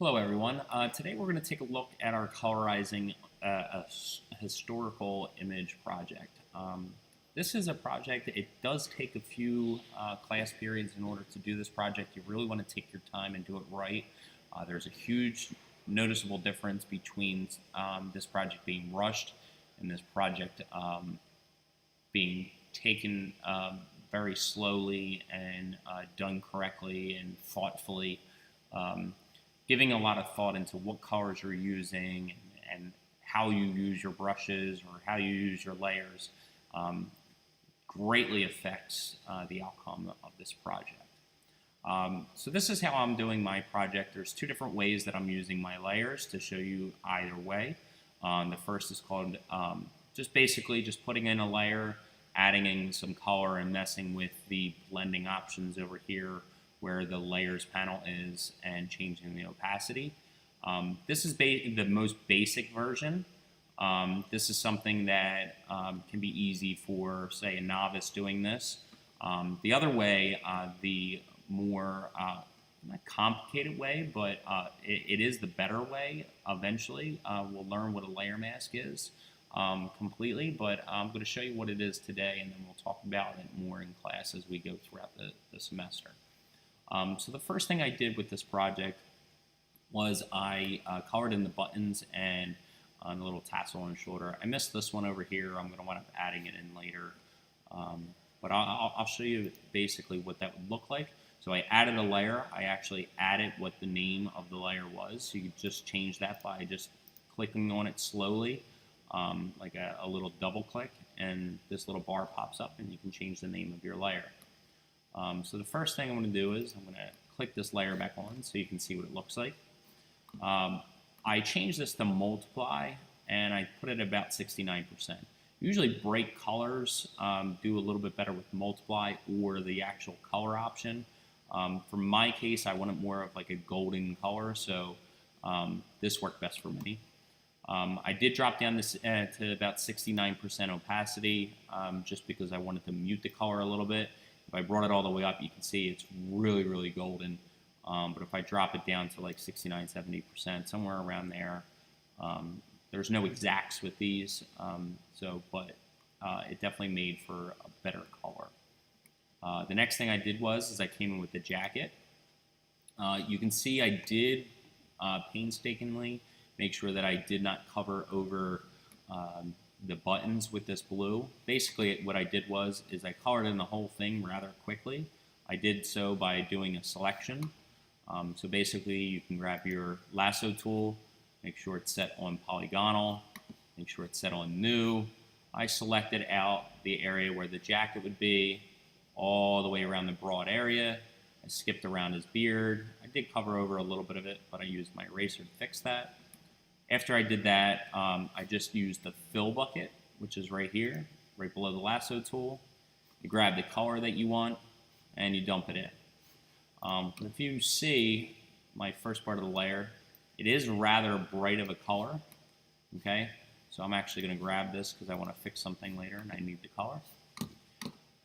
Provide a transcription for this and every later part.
Hello everyone. Today we're going to take a look at our colorizing historical image project. This is a project, it does take a few class periods in order to do this project. You really want to take your time and do it right. There's a huge noticeable difference between this project being rushed and this project being taken very slowly and done correctly and thoughtfully. Giving a lot of thought into what colors you're using and how you use your brushes or how you use your layers greatly affects the outcome of this project. So this is how I'm doing my project. There's two different ways that I'm using my layers to show you either way. The first is called just basically just putting in a layer, adding in some color and messing with the blending options over here where the layers panel is and changing the opacity. This is the most basic version. This is something that can be easy for, say, a novice doing this. The other way, the more not complicated way, but it is the better way eventually. We'll learn what a layer mask is completely, but I'm going to show you what it is today, and then we'll talk about it more in class as we go throughout the semester. So the first thing I did with this project was I colored in the buttons and the little tassel on the shoulder. I missed this one over here. I'm going to wind up adding it in later. But I'll show you basically what that would look like. So I added a layer. I actually added what the name of the layer was. So you could just change that by just clicking on it slowly, like a little double click, and this little bar pops up and you can change the name of your layer. So the first thing I'm going to do is I'm going to click this layer back on so you can see what it looks like. I changed this to multiply and I put it about 69%. Usually bright colors do a little bit better with multiply or the actual color option. For my case, I wanted more of like a golden color, so this worked best for me. I did drop down this to about 69% opacity just because I wanted to mute the color a little bit. If I brought it all the way up, you can see it's really, really golden. But if I drop it down to like 69, 70%, somewhere around there, there's no exacts with these, but it definitely made for a better color. The next thing I did is I came in with the jacket. You can see I did painstakingly make sure that I did not cover over the buttons with this blue. Basically what I did is I colored in the whole thing rather quickly. I did so by doing a selection. So basically you can grab your lasso tool, make sure it's set on polygonal, make sure it's set on new. I selected out the area where the jacket would be, all the way around the broad area. I skipped around his beard. I did cover over a little bit of it, but I used my eraser to fix that. After I did that, I just used the fill bucket, which is right here, right below the lasso tool. You grab the color that you want, and you dump it in. If you see my first part of the layer, it is rather bright of a color, okay? So I'm actually going to grab this because I want to fix something later, and I need the color.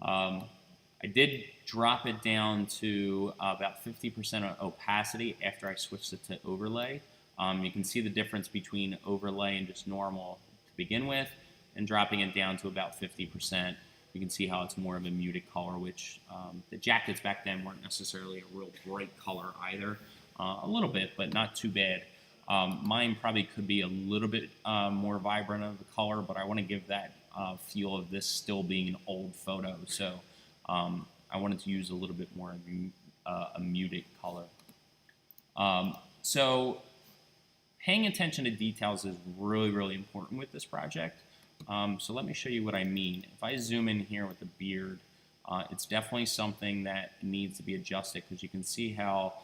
I did drop it down to about 50% opacity after I switched it to overlay. You can see the difference between overlay and just normal to begin with, and dropping it down to about 50%. You can see how it's more of a muted color, which the jackets back then weren't necessarily a real bright color either. A little bit, but not too bad. Mine probably could be a little bit more vibrant of a color, but I want to give that feel of this still being an old photo. So I wanted to use a little bit more of a muted color. So paying attention to details is really, really important with this project. So let me show you what I mean. If I zoom in here with the beard, it's definitely something that needs to be adjusted because you can see how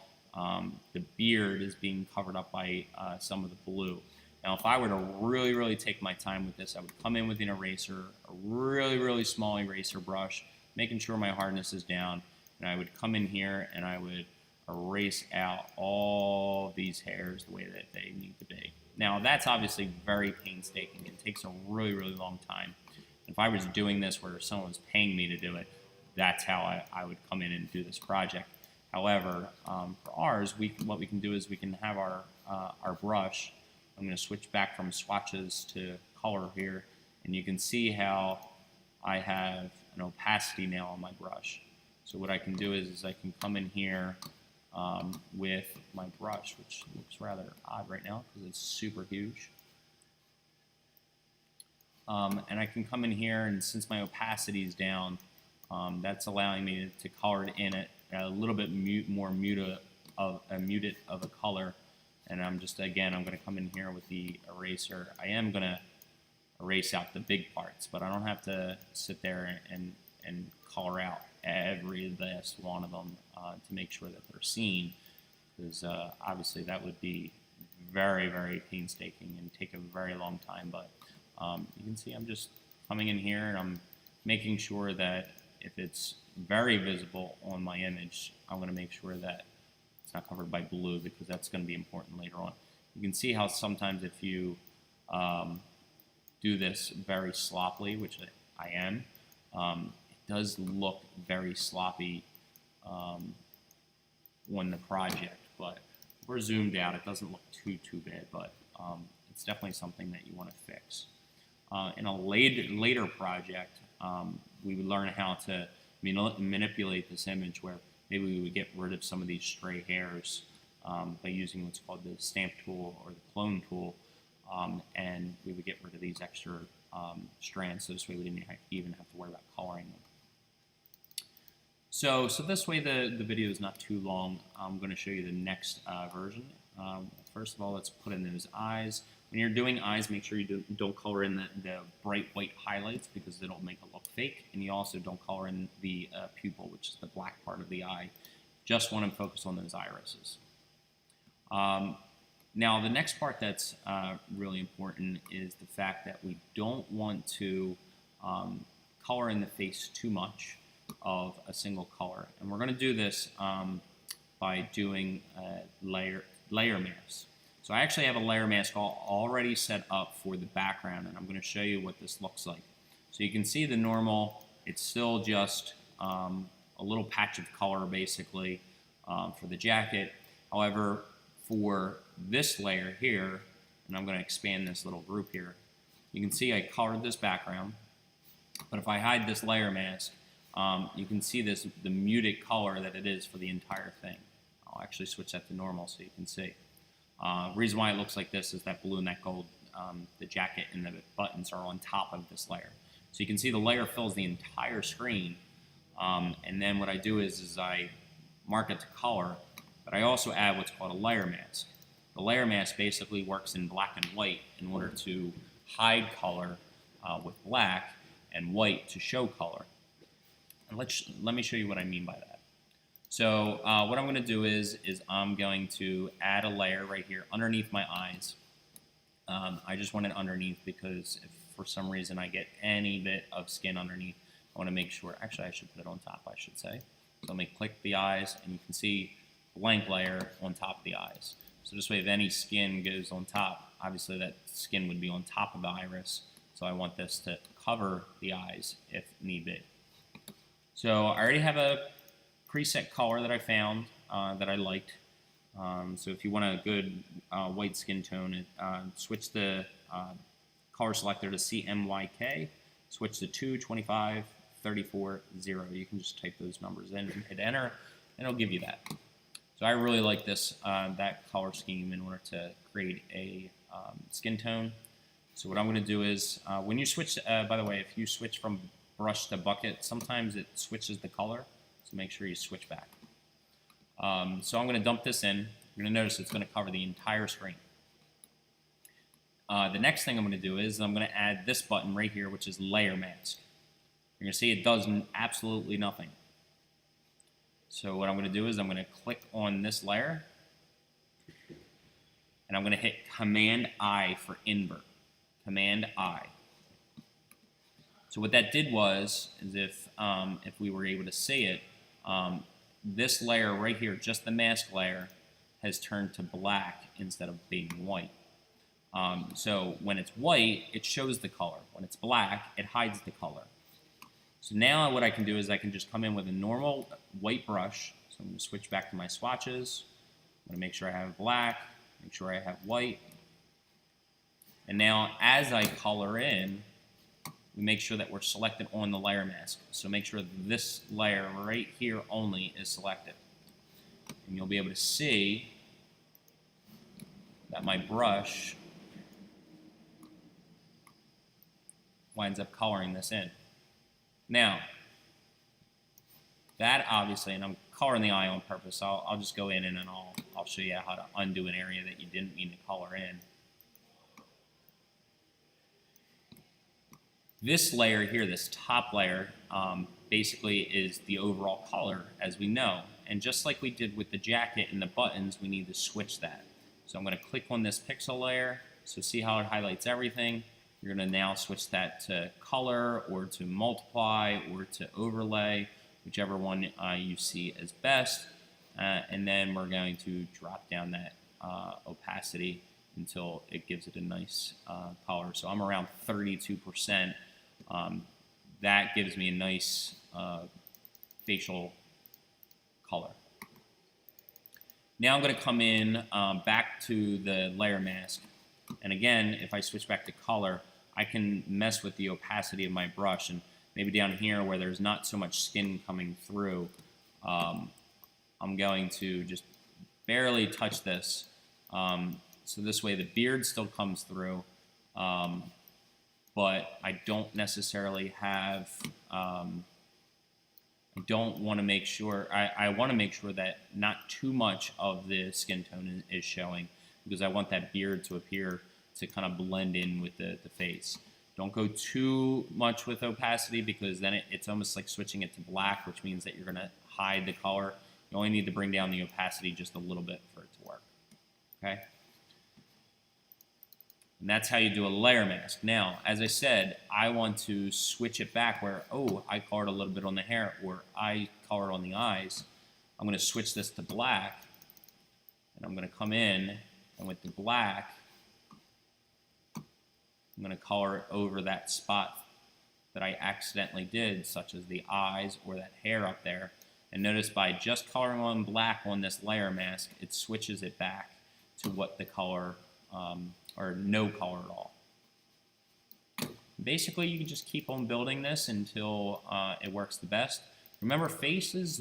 the beard is being covered up by some of the blue. Now, if I were to really, really take my time with this, I would come in with an eraser, a really, really small eraser brush, making sure my hardness is down, and I would come in here and I would erase out all these hairs the way that they need to be. Now, that's obviously very painstaking. It takes a really, really long time. If I was doing this where someone was paying me to do it, that's how I would come in and do this project. However, for ours, what we can do is we can have our brush. I'm going to switch back from swatches to color here, and you can see how I have an opacity now on my brush. So what I can do is I can come in here with my brush, which looks rather odd right now because it's super huge. And I can come in here, and since my opacity is down, that's allowing me to color it in it a little bit more muted of a color. And I'm going to come in here with the eraser. I am going to erase out the big parts, but I don't have to sit there and color out every last one of them to make sure that they're seen, because obviously that would be very, very painstaking and take a very long time. But you can see I'm just coming in here and I'm making sure that if it's very visible on my image, I'm going to make sure that it's not covered by blue, because that's going to be important later on. You can see how sometimes if you do this very sloppily, which I am, it does look very sloppy on the project, but if we're zoomed out, it doesn't look too bad, but it's definitely something that you want to fix. In a later project, we would learn how to manipulate this image, where maybe we would get rid of some of these stray hairs by using what's called the stamp tool or the clone tool, and we would get rid of these extra strands, so this way we didn't even have to worry about coloring them. So this way the video is not too long. I'm going to show you the next version. First of all, let's put in those eyes. When you're doing eyes, make sure you don't color in the bright white highlights, because it'll make it look fake. And you also don't color in the pupil, which is the black part of the eye. Just want to focus on those irises. Now, the next part that's really important is the fact that we don't want to color in the face too much of a single color. And we're going to do this by doing layer masks. So I actually have a layer mask already set up for the background, and I'm going to show you what this looks like. So you can see the normal, it's still just a little patch of color basically for the jacket. However, for this layer here, and I'm going to expand this little group here, you can see I colored this background, but if I hide this layer mask, you can see the muted color that it is for the entire thing. I'll actually switch that to normal so you can see. Reason why it looks like this is that blue and that gold, the jacket and the buttons are on top of this layer. So you can see the layer fills the entire screen, and then what I do is I mark it to color, but I also add what's called a layer mask. The layer mask basically works in black and white in order to hide color with black, and white to show color. And let me show you what I mean by that. So what I'm going to do is I'm going to add a layer right here underneath my eyes. I just want it underneath because if for some reason I get any bit of skin underneath, I want to make sure, actually I should put it on top, I should say. So let me click the eyes, and you can see blank layer on top of the eyes. So this way if any skin goes on top, obviously that skin would be on top of the iris. So I want this to cover the eyes if need be. So I already have a preset color that I found that I liked. So if you want a good white skin tone, switch the color selector to CMYK, switch to 2, 25, 34, 0. You can just type those numbers in and hit enter, and it'll give you that. So I really like this that color scheme in order to create a skin tone. So what I'm going to do is, when you switch, by the way, if you switch from brush to bucket, sometimes it switches the color. So make sure you switch back. So I'm going to dump this in. You're going to notice it's going to cover the entire screen. The next thing I'm going to do is I'm going to add this button right here, which is layer mask. You're going to see it does absolutely nothing. So what I'm going to do is I'm going to click on this layer, and I'm going to hit Command I for invert. Command I. So what that did was, is if we were able to see it, this layer right here, just the mask layer, has turned to black instead of being white. So when it's white, it shows the color. When it's black, it hides the color. So now what I can do is I can just come in with a normal white brush, So I'm going to switch back to my swatches. I'm going to make sure I have black, make sure I have white. And now as I color in, we make sure that we're selected on the layer mask. So make sure this layer right here only is selected. And you'll be able to see that my brush winds up coloring this in. Now, that obviously, and I'm coloring the eye on purpose, so I'll just go in and then I'll show you how to undo an area that you didn't mean to color in. This layer here, this top layer, basically is the overall color, as we know. And just like we did with the jacket and the buttons, we need to switch that. So I'm going to click on this pixel layer. So see how it highlights everything. You're going to now switch that to color or to multiply or to overlay, whichever one you see as best. And then we're going to drop down that opacity until it gives it a nice color. So I'm around 32%. That gives me a nice facial color. Now I'm going to come in back to the layer mask. And again, if I switch back to color, I can mess with the opacity of my brush. And maybe down here where there's not so much skin coming through, I'm going to just barely touch this. So this way the beard still comes through, but I don't necessarily have, I don't want to make sure, I want to make sure that not too much of the skin tone is showing, because I want that beard to appear to kind of blend in with the face. Don't go too much with opacity, because then it's almost like switching it to black, which means that you're going to hide the color. You only need to bring down the opacity just a little bit for it to work. Okay? And that's how you do a layer mask. Now, as I said, I want to switch it back where, oh, I colored a little bit on the hair, or I colored on the eyes. I'm going to switch this to black, and I'm going to come in, and with the black, I'm going to color over that spot that I accidentally did, such as the eyes or that hair up there. And notice by just coloring on black on this layer mask, it switches it back to what the color, or no color at all. Basically, you can just keep on building this until it works the best. Remember, faces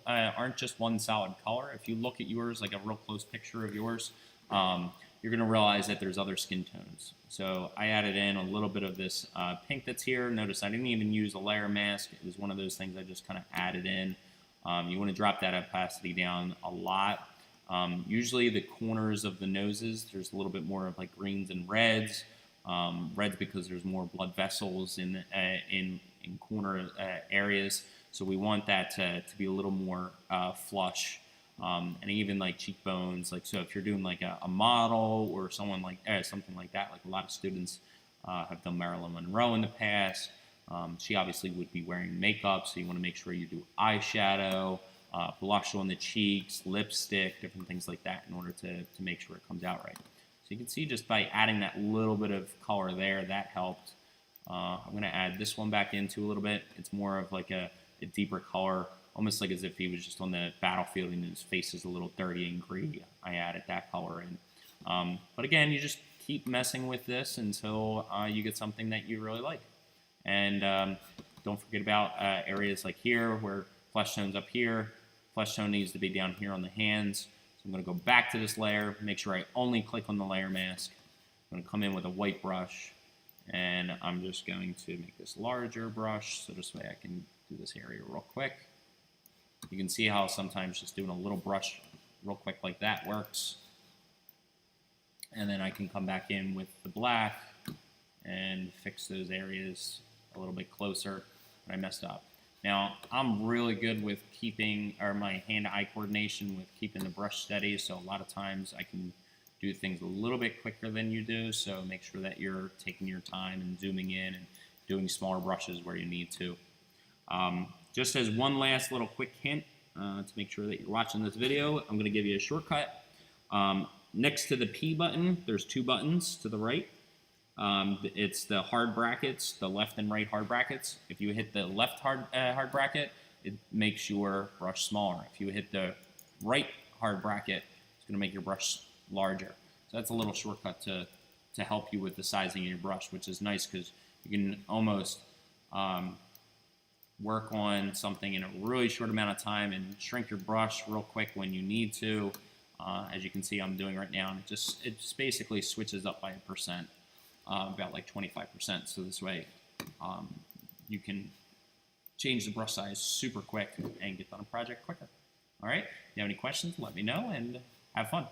aren't just one solid color. If you look at yours, like a real close picture of yours, you're going to realize that there's other skin tones. So I added in a little bit of this pink that's here. Notice I didn't even use a layer mask. It was one of those things I just kind of added in. You want to drop that opacity down a lot. Usually the corners of the noses, there's a little bit more of like greens and reds. Reds because there's more blood vessels in corner areas. So we want that to be a little more flush. And even like cheekbones, like so if you're doing like a model or someone like something like that, like a lot of students have done Marilyn Monroe in the past. She obviously would be wearing makeup, so you want to make sure you do eyeshadow, blush on the cheeks, lipstick, different things like that in order to make sure it comes out right. So you can see just by adding that little bit of color there, that helped. I'm going to add this one back into a little bit. It's more of like a deeper color, almost like as if he was just on the battlefield and his face is a little dirty and gritty. I added that color in. But again, you just keep messing with this until you get something that you really like. And don't forget about areas like here where flesh tone's up here. Flesh tone needs to be down here on the hands. So I'm going to go back to this layer, make sure I only click on the layer mask. I'm going to come in with a white brush, and I'm just going to make this larger brush so this way I can do this area real quick. You can see how sometimes just doing a little brush real quick like that works. And then I can come back in with the black and fix those areas a little bit closer that I messed up. Now, I'm really good with keeping, or my hand-eye coordination with keeping the brush steady, so a lot of times I can do things a little bit quicker than you do, so make sure that you're taking your time and zooming in and doing smaller brushes where you need to. Just as one last little quick hint to make sure that you're watching this video, I'm going to give you a shortcut. Next to the P button, there's two buttons to the right. It's the hard brackets, the left and right hard brackets. If you hit the left hard bracket, it makes your brush smaller. If you hit the right hard bracket, it's going to make your brush larger. So that's a little shortcut to help you with the sizing of your brush, which is nice because you can almost work on something in a really short amount of time and shrink your brush real quick when you need to. As you can see I'm doing right now, and it just basically switches up by a percent, about like 25%. So this way you can change the brush size super quick and get done a project quicker. All right, if you have any questions, let me know and have fun.